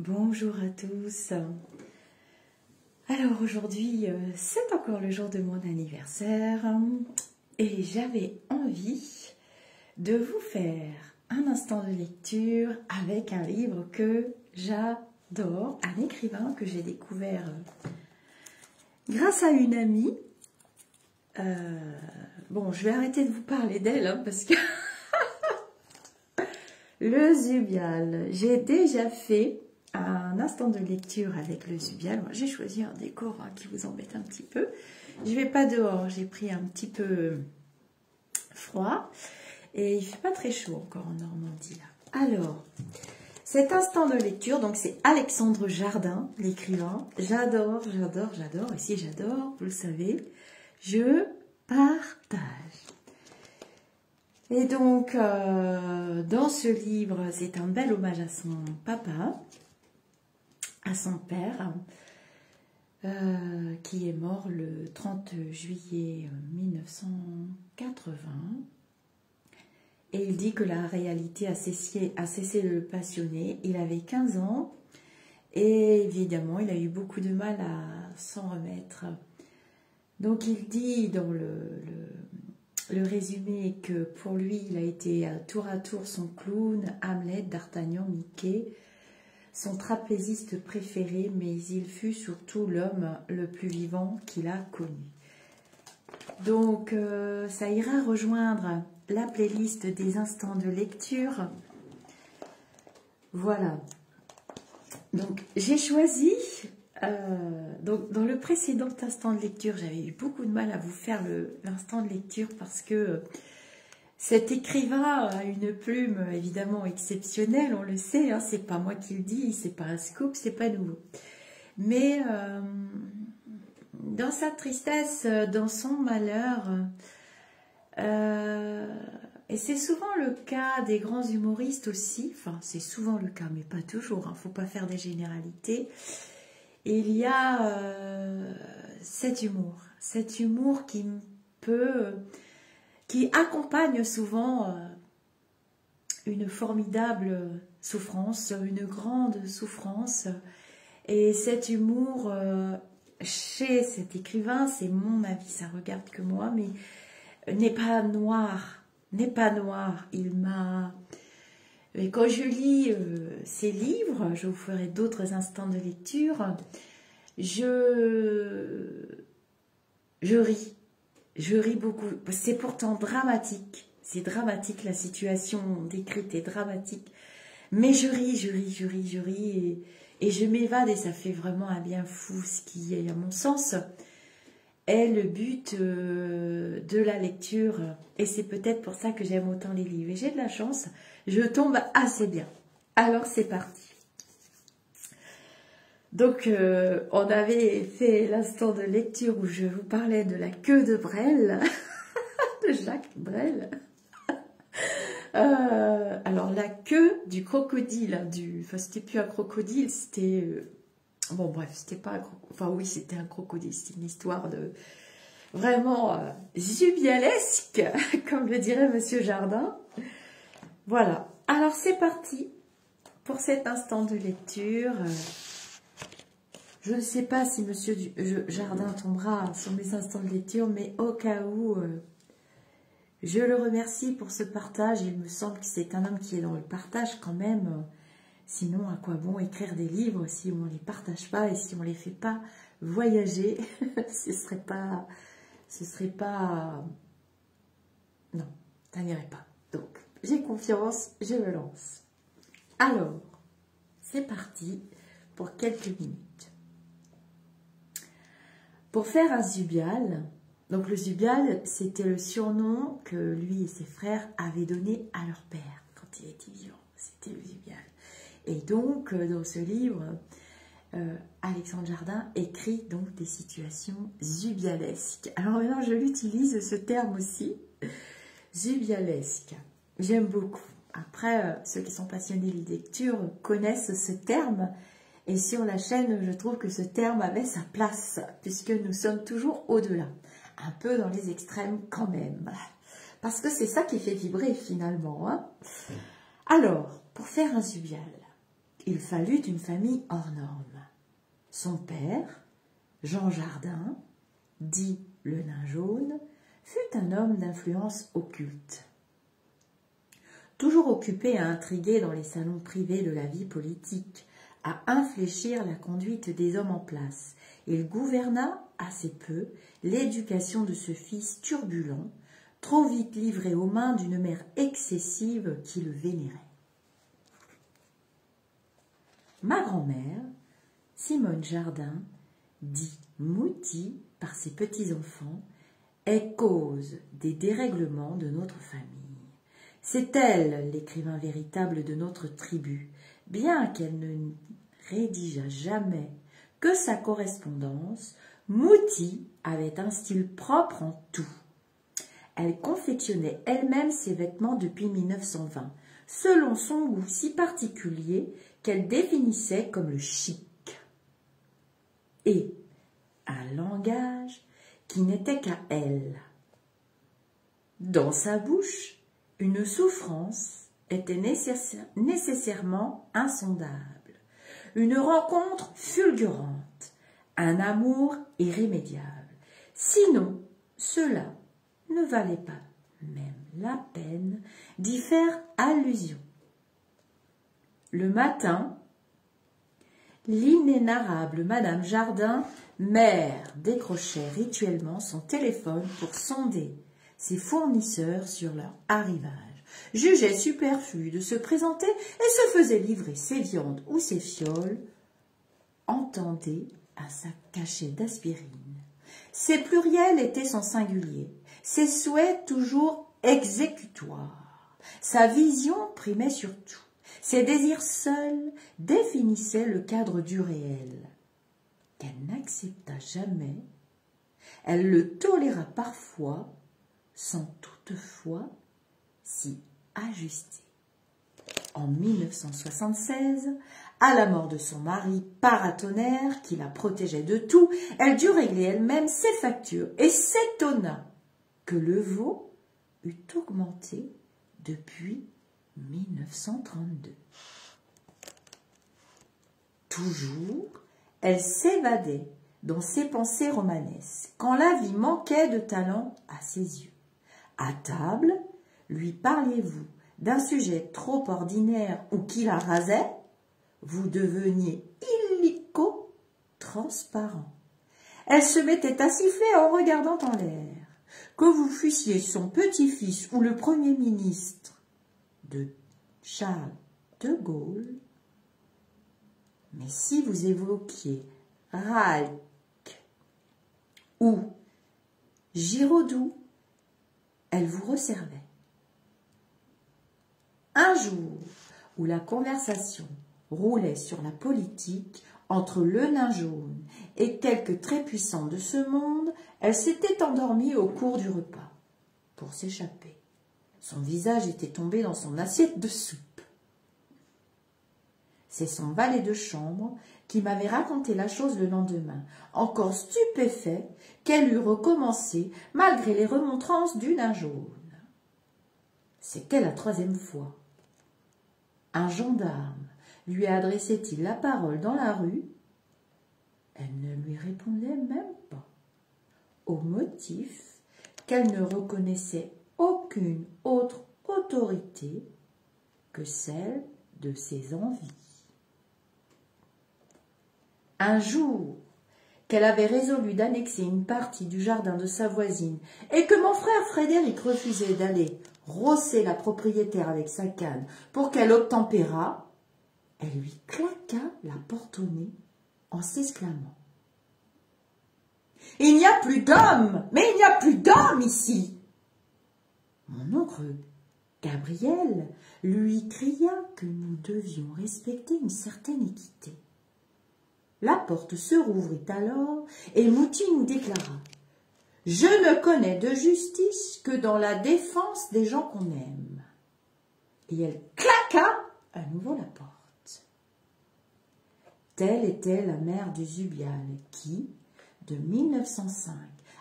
Bonjour à tous. Alors aujourd'hui, c'est encore le jour de mon anniversaire et j'avais envie de vous faire un instant de lecture avec un livre que j'adore, un écrivain que j'ai découvert grâce à une amie. Bon, je vais arrêter de vous parler d'elle parce que le Zubial, j'ai déjà fait un instant de lecture avec le Zubial. J'ai choisi un décor qui vous embête un petit peu. Je vais pas dehors, j'ai pris un petit peu froid et il fait pas très chaud encore en Normandie là. Alors, cet instant de lecture, donc c'est Alexandre Jardin, l'écrivain. J'adore, j'adore, j'adore. Et si j'adore, vous le savez, je partage. Et donc, dans ce livre, c'est un bel hommage à son papa, à son père, qui est mort le 30 juillet 1980. Et il dit que la réalité a cessé de le passionner. Il avait 15 ans et évidemment, il a eu beaucoup de mal à s'en remettre. Donc, il dit dans le résumé que pour lui, il a été tour à tour son clown, Hamlet, D'Artagnan, Mickey, son trapéziste préféré, mais il fut surtout l'homme le plus vivant qu'il a connu. Donc, ça ira rejoindre la playlist des instants de lecture. Voilà. Donc, j'ai choisi... donc, dans le précédent instant de lecture, j'avais eu beaucoup de mal à vous faire l'instant de lecture parce que cet écrivain a une plume évidemment exceptionnelle, on le sait, hein, c'est pas moi qui le dis, c'est pas un scoop, c'est pas nouveau. Mais dans sa tristesse, dans son malheur, et c'est souvent le cas des grands humoristes aussi, enfin c'est souvent le cas, mais pas toujours, hein, faut pas faire des généralités. Il y a cet humour qui accompagne souvent une formidable souffrance, une grande souffrance. Et cet humour, chez cet écrivain, c'est mon avis, ça regarde que moi, mais n'est pas noir, Il m'a... Et quand je lis ces livres, je vous ferai d'autres instants de lecture, je ris beaucoup. C'est pourtant dramatique, c'est dramatique, la situation décrite est dramatique, mais je ris, et je m'évade, et ça fait vraiment un bien fou, ce qui, à mon sens, est le but de la lecture, et c'est peut-être pour ça que j'aime autant les livres. Et j'ai de la chance, je tombe assez bien. Alors c'est parti. Donc on avait fait l'instant de lecture où je vous parlais de la queue de Brel, de Jacques Brel. Alors la queue du crocodile, enfin c'était plus un crocodile, c'était... Bon, bref, c'était pas un crocodile. Enfin, oui, c'était un crocodile. C'était une histoire de vraiment zubialesque, comme le dirait Monsieur Jardin. Voilà. Alors, c'est parti pour cet instant de lecture. Je ne sais pas si Monsieur Jardin tombera sur mes instants de lecture, mais au cas où, je le remercie pour ce partage. Il me semble que c'est un homme qui est dans le partage quand même. Sinon, à quoi bon écrire des livres si on ne les partage pas et si on ne les fait pas voyager? Ce serait pas... Non, ça n'irait pas. Donc, j'ai confiance, je me lance. Alors, c'est parti pour quelques minutes. Pour faire un Zubial, donc le Zubial, c'était le surnom que lui et ses frères avaient donné à leur père quand il était vivant. C'était le Zubial. Et donc, dans ce livre, Alexandre Jardin écrit donc des situations zubialesques. Alors maintenant, je l'utilise, ce terme aussi, zubialesque. J'aime beaucoup. Après, ceux qui sont passionnés de lecture connaissent ce terme. Et sur la chaîne, je trouve que ce terme avait sa place, puisque nous sommes toujours au-delà. Un peu dans les extrêmes quand même. Parce que c'est ça qui fait vibrer finalement. Hein. Alors, pour faire un Zubial, il fallut une famille hors norme. Son père, Jean Jardin, dit le nain jaune, fut un homme d'influence occulte. Toujours occupé à intriguer dans les salons privés de la vie politique, à infléchir la conduite des hommes en place, il gouverna assez peu l'éducation de ce fils turbulent, trop vite livré aux mains d'une mère excessive qui le vénérait. Ma grand-mère, Simone Jardin, dit Mouti par ses petits-enfants, est cause des dérèglements de notre famille. C'est elle l'écrivain véritable de notre tribu, bien qu'elle ne rédigea jamais que sa correspondance. Mouti avait un style propre en tout. Elle confectionnait elle-même ses vêtements depuis 1920, selon son goût si particulier qu'elle définissait comme le chic. Et un langage qui n'était qu'à elle. Dans sa bouche, une souffrance était nécessairement insondable, une rencontre fulgurante, un amour irrémédiable. Sinon, cela ne valait pas même la peine d'y faire allusion. Le matin, l'inénarrable Madame Jardin, mère, décrochait rituellement son téléphone pour sonder ses fournisseurs sur leur arrivage, jugeait superflu de se présenter et se faisait livrer ses viandes ou ses fioles, entendait à sa cachette d'aspirine. Ses pluriels étaient son singulier, ses souhaits toujours exécutoires. Sa vision primait sur tout. Ses désirs seuls définissaient le cadre du réel, qu'elle n'accepta jamais. Elle le toléra parfois, sans toutefois s'y ajuster. En 1976, à la mort de son mari paratonnerre qui la protégeait de tout, elle dut régler elle-même ses factures et s'étonna que le veau eût augmenté depuis 1932. Toujours, elle s'évadait dans ses pensées romanesques, quand la vie manquait de talent à ses yeux. À table, lui parliez-vous d'un sujet trop ordinaire ou qui la rasait, vous deveniez illico transparent. Elle se mettait à siffler en regardant en l'air. Que vous fussiez son petit-fils ou le Premier ministre de Charles de Gaulle, mais si vous évoquiez Ralph ou Giraudoux, elle vous resservait. Un jour où la conversation roulait sur la politique entre le nain jaune et quelques très puissants de ce monde, elle s'était endormie au cours du repas pour s'échapper. Son visage était tombé dans son assiette de soupe. C'est son valet de chambre qui m'avait raconté la chose le lendemain, encore stupéfait qu'elle eût recommencé malgré les remontrances du nain jaune. C'était la 3e fois. Un gendarme lui adressait-il la parole dans la rue? Elle ne lui répondait même pas, au motif qu'elle ne reconnaissait aucune autre autorité que celle de ses envies. Un jour qu'elle avait résolu d'annexer une partie du jardin de sa voisine et que mon frère Frédéric refusait d'aller rosser la propriétaire avec sa canne pour qu'elle obtempérât, elle lui claqua la porte au nez en s'exclamant « Il n'y a plus d'hommes, mais il n'y a plus d'hommes ici !» Mon oncle Gabriel lui cria que nous devions respecter une certaine équité. La porte se rouvrit alors et Mouti nous déclara « Je ne connais de justice que dans la défense des gens qu'on aime. » Et elle claqua à nouveau la porte. Telle était la mère de Zubial qui, de 1905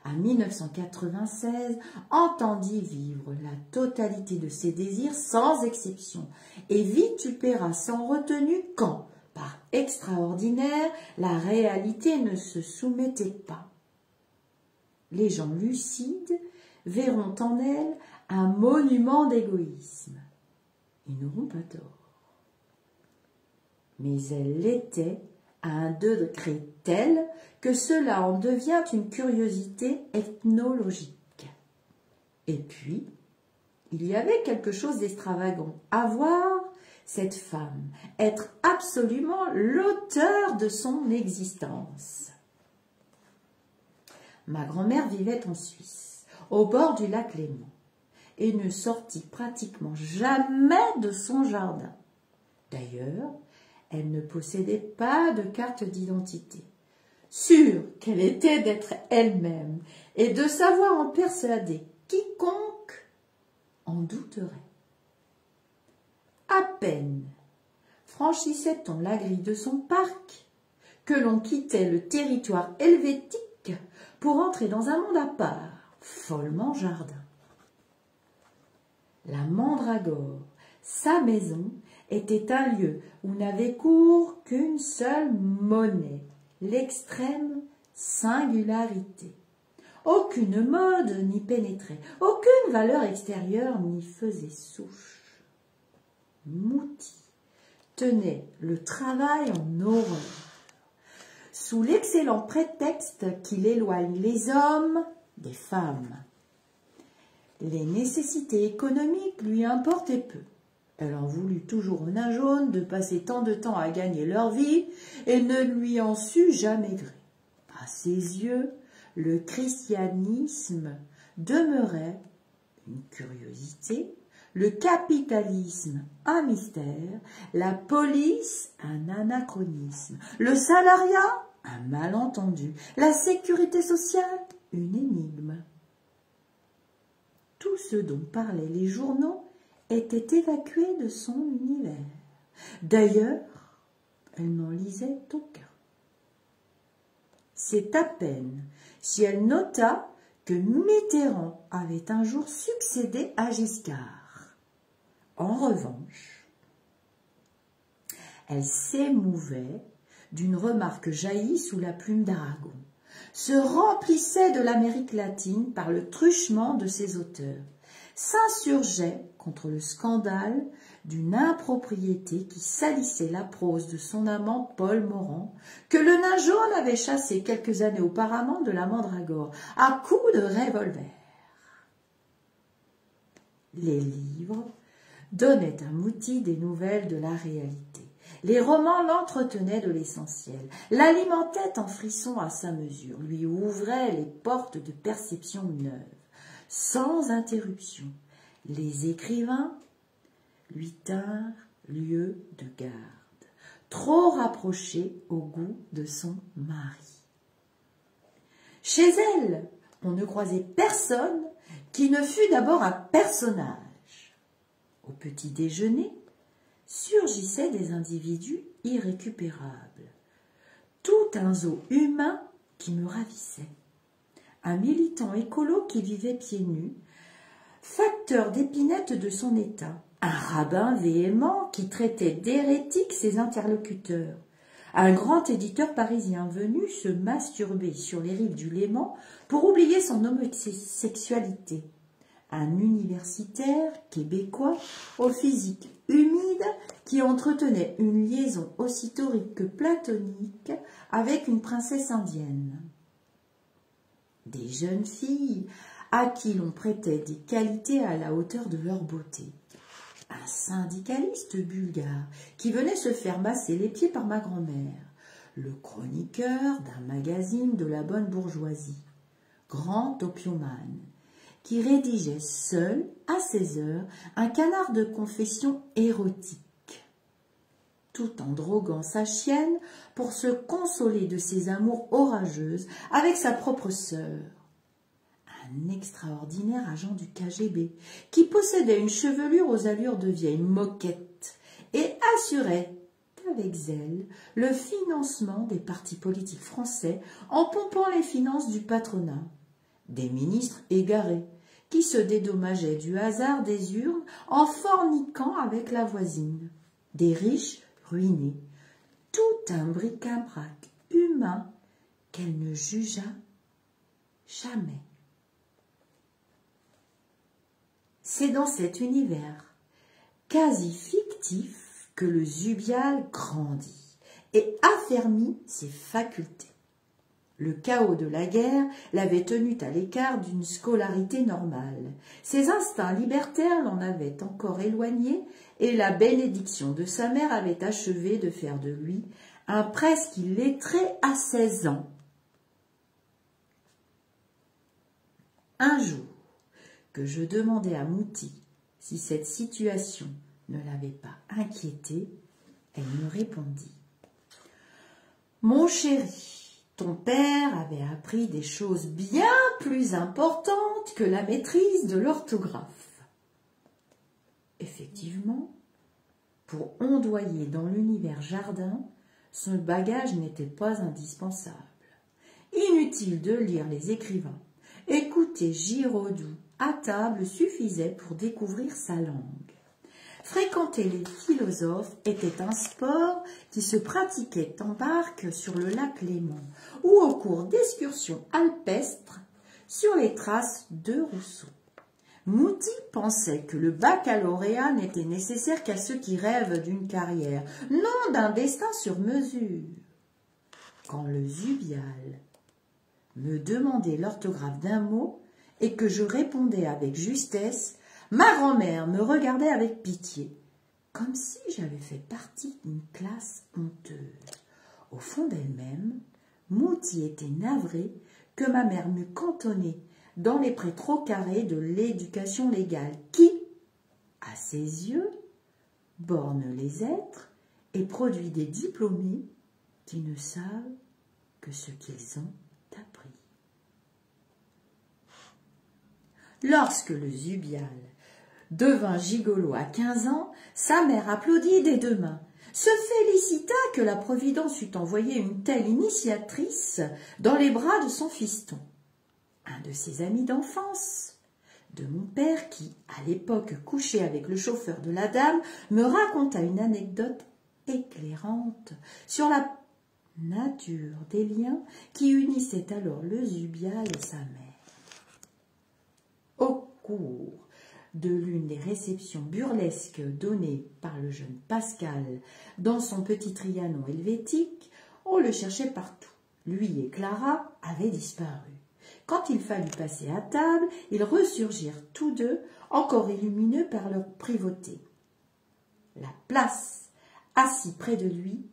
à 1996, entendit vivre la totalité de ses désirs sans exception et vitupéra sans retenue quand, par extraordinaire, la réalité ne se soumettait pas. Les gens lucides verront en elle un monument d'égoïsme. Ils n'auront pas tort. Mais elle l'était à un degré tel que cela en devient une curiosité ethnologique. Et puis, il y avait quelque chose d'extravagant à voir cette femme être absolument l'auteur de son existence. Ma grand-mère vivait en Suisse, au bord du lac Léman, et ne sortit pratiquement jamais de son jardin. D'ailleurs, elle ne possédait pas de carte d'identité. Sûre qu'elle était d'être elle-même et de savoir en persuader quiconque en douterait. À peine franchissait-on la grille de son parc que l'on quittait le territoire helvétique pour entrer dans un monde à part, follement jardin. La Mandragore, sa maison, était un lieu où n'avait cours qu'une seule monnaie, l'extrême singularité. Aucune mode n'y pénétrait, aucune valeur extérieure n'y faisait souche. Mouty tenait le travail en horreur, sous l'excellent prétexte qu'il éloigne les hommes des femmes. Les nécessités économiques lui importaient peu. Elle en voulut toujours aux nains jaunes de passer tant de temps à gagner leur vie et ne lui en sut jamais gré. À ses yeux, le christianisme demeurait une curiosité, le capitalisme un mystère, la police un anachronisme, le salariat un malentendu, la sécurité sociale une énigme. Tout ce dont parlaient les journaux était évacué de son univers. D'ailleurs, elle n'en lisait aucun. C'est à peine si elle nota que Mitterrand avait un jour succédé à Giscard. En revanche, elle s'émouvait d'une remarque jaillie sous la plume d'Aragon, se remplissait de l'Amérique latine par le truchement de ses auteurs, s'insurgeait contre le scandale d'une impropriété qui salissait la prose de son amant Paul Morand, que le nain jaune avait chassé quelques années auparavant de la Mandragore, à coups de revolver. Les livres donnaient à Mouty des nouvelles de la réalité. Les romans l'entretenaient de l'essentiel, l'alimentaient en frissons à sa mesure, lui ouvraient les portes de perception neuve, sans interruption. Les écrivains lui tinrent lieu de garde, trop rapproché au goût de son mari. Chez elle, on ne croisait personne qui ne fût d'abord un personnage. Au petit déjeuner, surgissaient des individus irrécupérables, tout un zoo humain qui me ravissait. Un militant écolo qui vivait pieds nus, facteur d'épinette de son état, un rabbin véhément qui traitait d'hérétiques ses interlocuteurs, un grand éditeur parisien venu se masturber sur les rives du Léman pour oublier son homosexualité, un universitaire québécois au physique humide qui entretenait une liaison aussi torride que platonique avec une princesse indienne. Des jeunes filles à qui l'on prêtait des qualités à la hauteur de leur beauté. Un syndicaliste bulgare qui venait se faire masser les pieds par ma grand-mère. Le chroniqueur d'un magazine de la bonne bourgeoisie. Grand opiumane qui rédigeait seul, à 16 heures, un canard de confession érotique, tout en droguant sa chienne pour se consoler de ses amours orageuses avec sa propre sœur. Un extraordinaire agent du KGB qui possédait une chevelure aux allures de vieille moquette et assurait avec zèle le financement des partis politiques français en pompant les finances du patronat. des ministres égarés, qui se dédommageaient du hasard des urnes en forniquant avec la voisine, des riches ruinés, tout un bric-à-brac humain qu'elle ne jugea jamais. C'est dans cet univers quasi fictif que le Zubial grandit et affermit ses facultés. Le chaos de la guerre l'avait tenu à l'écart d'une scolarité normale. Ses instincts libertaires l'en avaient encore éloigné et la bénédiction de sa mère avait achevé de faire de lui un presque illettré à 16 ans. Un jour, que je demandai à Mouti si cette situation ne l'avait pas inquiétée, elle me répondit « Mon chéri, ton père avait appris des choses bien plus importantes que la maîtrise de l'orthographe. » Effectivement, pour ondoyer dans l'univers jardin, ce bagage n'était pas indispensable. Inutile de lire les écrivains. Écouter Giraudoux à table suffisait pour découvrir sa langue. Fréquenter les philosophes était un sport qui se pratiquait en barque sur le lac Léman ou au cours d'excursions alpestres sur les traces de Rousseau. Mouti pensait que le baccalauréat n'était nécessaire qu'à ceux qui rêvent d'une carrière, non d'un destin sur mesure. Quand le Zubial me demandait l'orthographe d'un mot et que je répondais avec justesse, ma grand-mère me regardait avec pitié, comme si j'avais fait partie d'une classe honteuse. Au fond d'elle-même, Mouti était navrée que ma mère m'eût cantonnée dans les prés trop carrés de l'éducation légale qui, à ses yeux, borne les êtres et produit des diplômés qui ne savent que ce qu'ils ont appris. Lorsque le Zubial devint gigolo à 15 ans, sa mère applaudit des deux mains, se félicita que la Providence eût envoyé une telle initiatrice dans les bras de son fiston. Un de ses amis d'enfance, de mon père qui, à l'époque, couchait avec le chauffeur de la dame, me raconta une anecdote éclairante sur la nature des liens qui unissaient alors le Zubial et sa mère. Au cours de l'une des réceptions burlesques données par le jeune Pascal dans son petit Trianon helvétique, on le cherchait partout. Lui et Clara avaient disparu. Quand il fallut passer à table, ils ressurgirent tous deux, encore illumineux par leur privauté. La place, assis près de lui,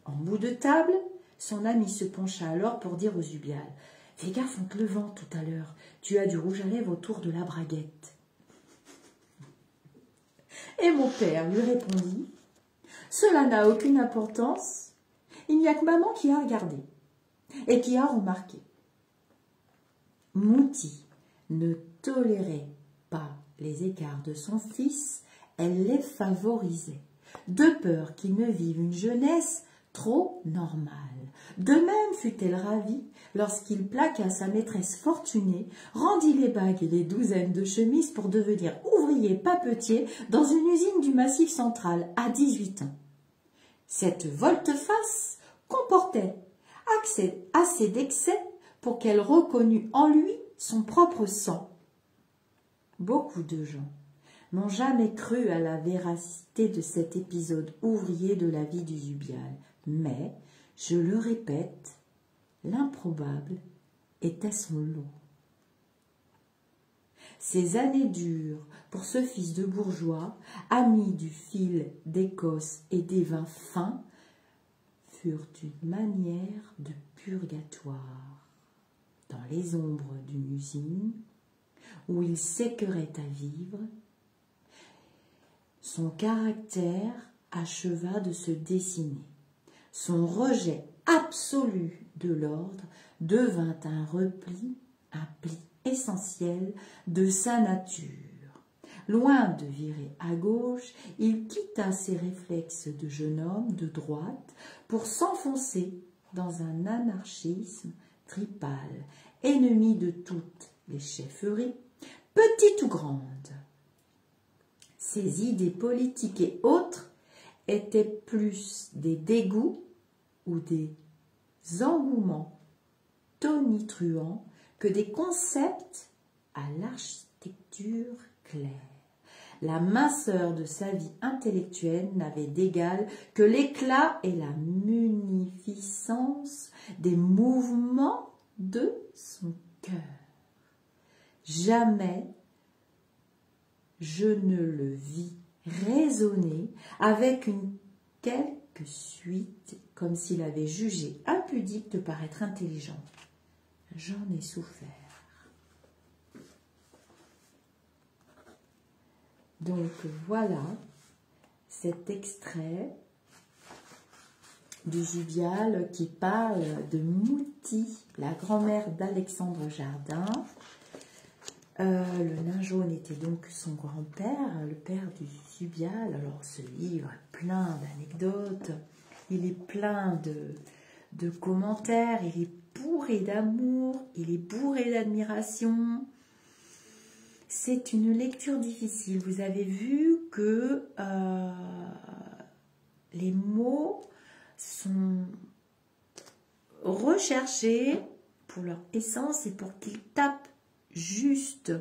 en bout de table, son ami se pencha alors pour dire au Zubial « Fais gaffe en te levant tout à l'heure, tu as du rouge à lèvres autour de la braguette. » Et mon père lui répondit « Cela n'a aucune importance, il n'y a que maman qui a regardé et qui a remarqué. » Mouti ne tolérait pas les écarts de son fils, elle les favorisait, de peur qu'il ne vive une jeunesse trop normale. De même fut-elle ravie lorsqu'il plaqua sa maîtresse fortunée, rendit les bagues et les douzaines de chemises pour devenir ouvrier papetier dans une usine du Massif central à 18 ans. Cette volte-face comportait assez d'excès pour qu'elle reconnût en lui son propre sang. Beaucoup de gens n'ont jamais cru à la véracité de cet épisode ouvrier de la vie du Zubial, mais, je le répète, l'improbable était son lot. Ces années dures pour ce fils de bourgeois, ami du fil d'Écosse et des vins fins, furent une manière de purgatoire. Dans les ombres d'une usine, où il s'écœurait à vivre, son caractère acheva de se dessiner. Son rejet absolu de l'ordre devint un repli, un pli essentiel de sa nature. Loin de virer à gauche, il quitta ses réflexes de jeune homme de droite pour s'enfoncer dans un anarchisme tripal ennemi de toutes les chefferies, petites ou grandes. Ses idées politiques et autres étaient plus des dégoûts ou des engouements tonitruants que des concepts à l'architecture claire. La minceur de sa vie intellectuelle n'avait d'égal que l'éclat et la munificence des mouvements de son cœur. Jamais je ne le vis raisonner avec une quelque suite, comme s'il avait jugé impudique de paraître intelligent. J'en ai souffert. Donc voilà cet extrait du Jovial qui parle de Mouti, la grand-mère d'Alexandre Jardin. Le nain jaune était donc son grand-père, le père du Jovial. Alors ce livre est plein d'anecdotes, il est plein de commentaires, il est bourré d'amour, il est bourré d'admiration. C'est une lecture difficile. Vous avez vu que les mots sont recherchés pour leur essence et pour qu'ils tapent juste.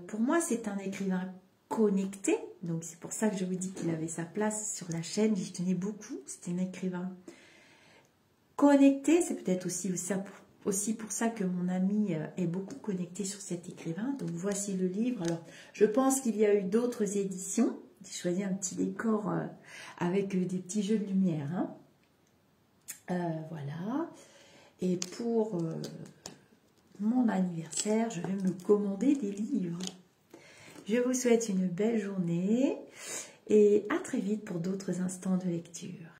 Pour moi, c'est un écrivain connecté. Donc, c'est pour ça que je vous dis qu'il avait sa place sur la chaîne. J'y tenais beaucoup. C'était un écrivain connecté. C'est peut-être aussi pour ça que mon ami est beaucoup connecté sur cet écrivain. Donc, voici le livre. Alors, je pense qu'il y a eu d'autres éditions. J'ai choisi un petit décor avec des petits jeux de lumière. Hein. Voilà. Et pour mon anniversaire, je vais me commander des livres. Je vous souhaite une belle journée et à très vite pour d'autres instants de lecture.